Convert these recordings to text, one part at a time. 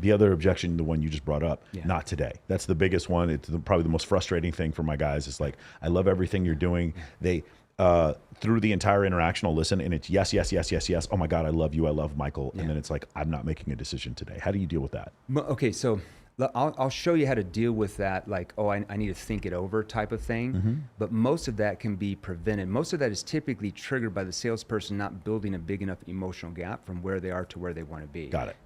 The other objection, the one you just brought up, Yeah. not today. That's the biggest one. It's probably the most frustrating thing for my guys. Is like, I love everything you're doing. They, through the entire interaction, I'll listen and it's yes, yes, yes, yes, yes. Oh my God, I love you. I love Michael. And then it's like, I'm not making a decision today. How do you deal with that? Okay, so I'll show you how to deal with that, like, oh, I need to think it over type of thing. But most of that can be prevented. Most of that is typically triggered by the salesperson not building a big enough emotional gap from where they are to where they want to be. Got it.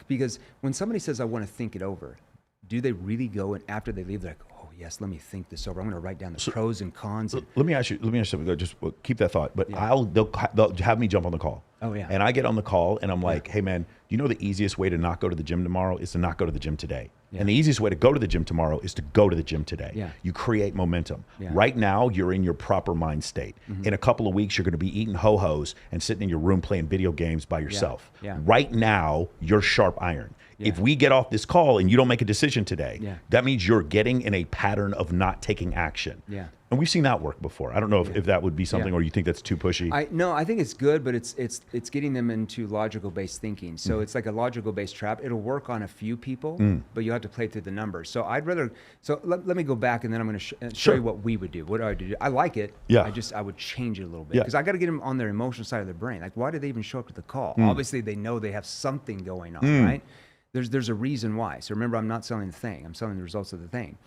Because when somebody says, I want to think it over, do they really go and after they leave, they're like, oh, yes, let me think this over. I'm going to write down the pros and cons. Let me ask you something. Just keep that thought. But they'll have me jump on the call. Oh, yeah. And I get on the call and I'm like, hey man, you know the easiest way to not go to the gym tomorrow is to not go to the gym today. Yeah. And the easiest way to go to the gym tomorrow is to go to the gym today. Yeah. You create momentum. Yeah. Right now, you're in your proper mind state. In a couple of weeks, you're going to be eating ho-hos and sitting in your room playing video games by yourself. Yeah. Right now, you're sharp iron. Yeah. If we get off this call and you don't make a decision today, Yeah. that means you're getting in a pattern of not taking action. Yeah. And we've seen that work before. I don't know if that would be something, or you think that's too pushy. No, I think it's good, but it's getting them into logical based thinking. So it's like a logical based trap. It'll work on a few people, but you have to play through the numbers. So I'd rather. So let me go back, and then I'm going to show you what we would do. What I would do. I like it. Yeah. I would change it a little bit Yeah. because I got to get them on their emotional side of their brain. Like, why did they even show up to the call? Obviously, they know they have something going on, right? There's a reason why. So remember, I'm not selling the thing. I'm selling the results of the thing.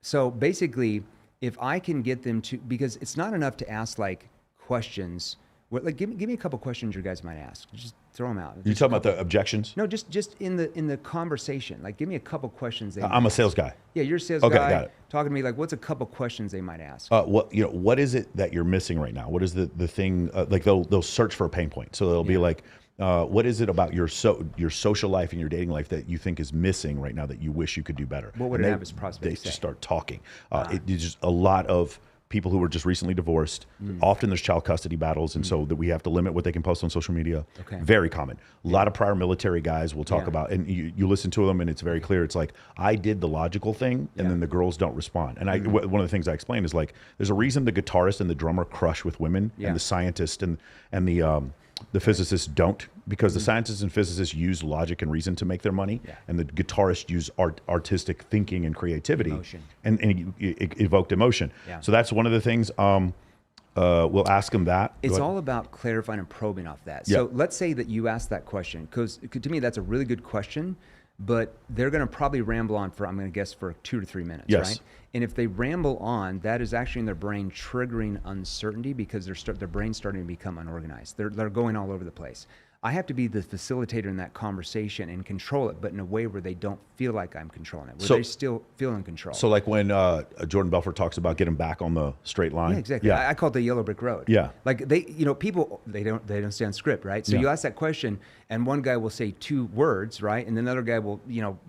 So basically, if I can get them to, because it's not enough to ask like questions. Like, give me a couple questions you guys might ask. Just throw them out. You talking about the objections? No, just in the conversation. Like, give me a couple questions. I'm a sales guy. Yeah, you're a sales Okay, guy. got it. Talking to me, like, what's a couple questions they might ask? What is it that you're missing right now? What is the thing? Like they'll search for a pain point. So they'll be like, what is it about your social life and your dating life that you think is missing right now that you wish you could do better? What would an average prospect They say? just start talking. It's just a lot of people who were just recently divorced. Often there's child custody battles, and so that we have to limit what they can post on social media. Okay. Very common. A lot of prior military guys will talk Yeah. about, and you listen to them, and it's very clear. It's like, I did the logical thing, and then the girls don't respond. And one of the things I explain is like, there's a reason the guitarist and the drummer crush with women, and the scientist and the physicists don't, because the scientists and physicists use logic and reason to make their money, and the guitarists use artistic thinking and creativity, Emotion. and evoked emotion. Yeah. So that's one of the things. We'll ask them that. It's Go ahead. all about clarifying and probing off that. Yeah. So let's say that you ask that question, because to me that's a really good question, but they're going to probably ramble on for, I'm going to guess, for 2 to 3 minutes, Yes. right? And if they ramble on, that is actually in their brain triggering uncertainty because their brain's starting to become unorganized. They're going all over the place. I have to be the facilitator in that conversation and control it, but in a way where they don't feel like I'm controlling it, where they still feel in control. So like when Jordan Belfort talks about getting back on the straight line. Yeah, exactly. Yeah. I call it the yellow brick road. Yeah. Like people, they don't stand script, right? So you ask that question and one guy will say 2 words, right? And another guy will,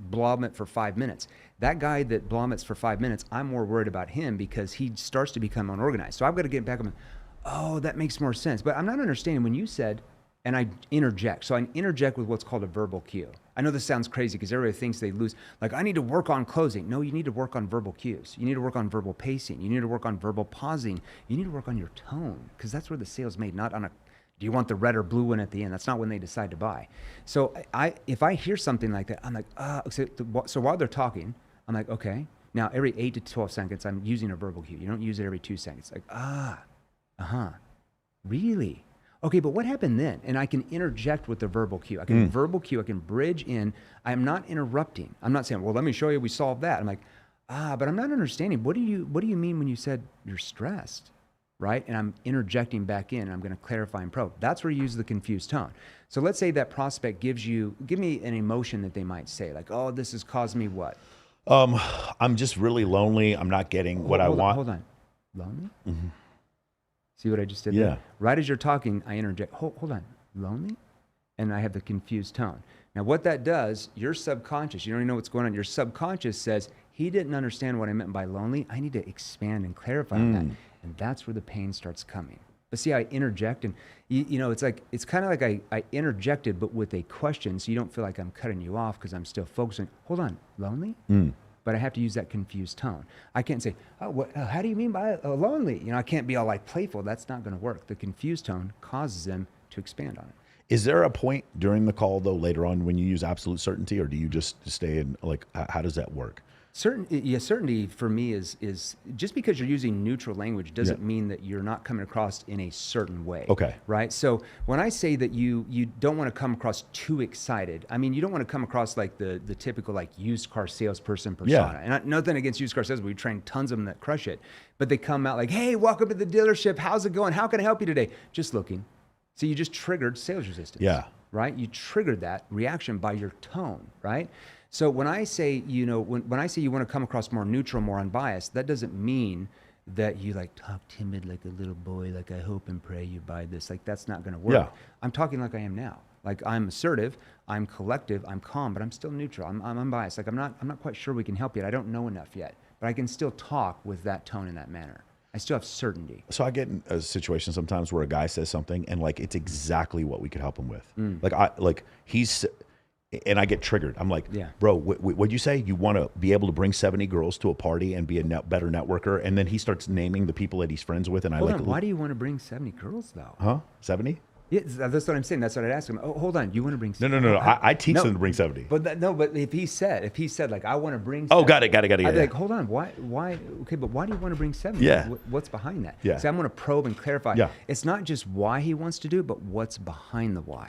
blob it for 5 minutes. That guy that blommets for 5 minutes, I'm more worried about him because he starts to become unorganized. So I've got to get back on, oh, that makes more sense. But I'm not understanding when you said, and I interject. So I interject with what's called a verbal cue. I know this sounds crazy because everybody thinks they lose. Like, I need to work on closing. No, you need to work on verbal cues. You need to work on verbal pacing. You need to work on verbal pausing. You need to work on your tone because that's where the sale's made, not on do you want the red or blue one at the end? That's not when they decide to buy. So if I hear something like that, I'm like, so while they're talking, I'm like, okay. Now, every 8 to 12 seconds, I'm using a verbal cue. You don't use it every 2 seconds. Like, really? Okay, but what happened then? And I can interject with the verbal cue. I can verbal cue. I can bridge in. I'm not interrupting. I'm not saying, well, let me show you we solved that. I'm like, but I'm not understanding. What do you mean when you said you're stressed, right? And I'm interjecting back in. And I'm going to clarify and probe. That's where you use the confused tone. So let's say that prospect give me an emotion that they might say, like, oh, this has caused me what? I'm just really lonely. I'm not getting what I want. Hold on. Lonely? Mm-hmm. See what I just did Yeah. there? Right as you're talking, I interject, hold on, lonely? And I have the confused tone. Now, what that does, your subconscious, you don't even know what's going on. Your subconscious says, he didn't understand what I meant by lonely. I need to expand and clarify on that. And that's where the pain starts coming. But see, I interject, and it's kind of like I interjected, but with a question, so you don't feel like I'm cutting you off because I'm still focusing. Hold on, lonely? But I have to use that confused tone. I can't say, how do you mean by lonely? I can't be all like playful. That's not going to work. The confused tone causes them to expand on it. Is there a point during the call though, later on, when you use absolute certainty, or do you just stay in, like, how does that work? Certainty for me is just because you're using neutral language doesn't mean that you're not coming across in a certain way. Okay. Right. So when I say that you don't want to come across too excited, I mean, you don't want to come across like the typical like used car salesperson persona. And nothing against used car salesmen. We train tons of them that crush it, but they come out like, "Hey, welcome to the dealership. How's it going? How can I help you today?" Just looking. So you just triggered sales resistance. Yeah. Right. You triggered that reaction by your tone. Right. So when I say, when I say you want to come across more neutral, more unbiased, that doesn't mean that you like talk timid like a little boy, like I hope and pray you buy this. Like that's not going to work. Yeah. I'm talking like I am now. Like I'm assertive, I'm collective, I'm calm, but I'm still neutral. I'm unbiased. Like I'm not quite sure we can help yet. I don't know enough yet, but I can still talk with that tone and that manner. I still have certainty. So I get in a situation sometimes where a guy says something and like it's exactly what we could help him with. And I get triggered. I'm like, bro, what'd you say? You want to be able to bring 70 girls to a party and be a better networker? And then he starts naming the people that he's friends with. And Hold on, why do you want to bring 70 girls though? Huh? 70? Yeah, that's what I'm saying. That's what I'd ask him. Oh, hold on. You want to bring? No. I teach them to bring 70. But but if he said like I want to bring. 70, oh, got it. I'd be like, hold on. Why? Okay, but why do you want to bring 70? Yeah. What's behind that? Yeah. So I'm going to probe and clarify. Yeah. It's not just why he wants to do it, but what's behind the why.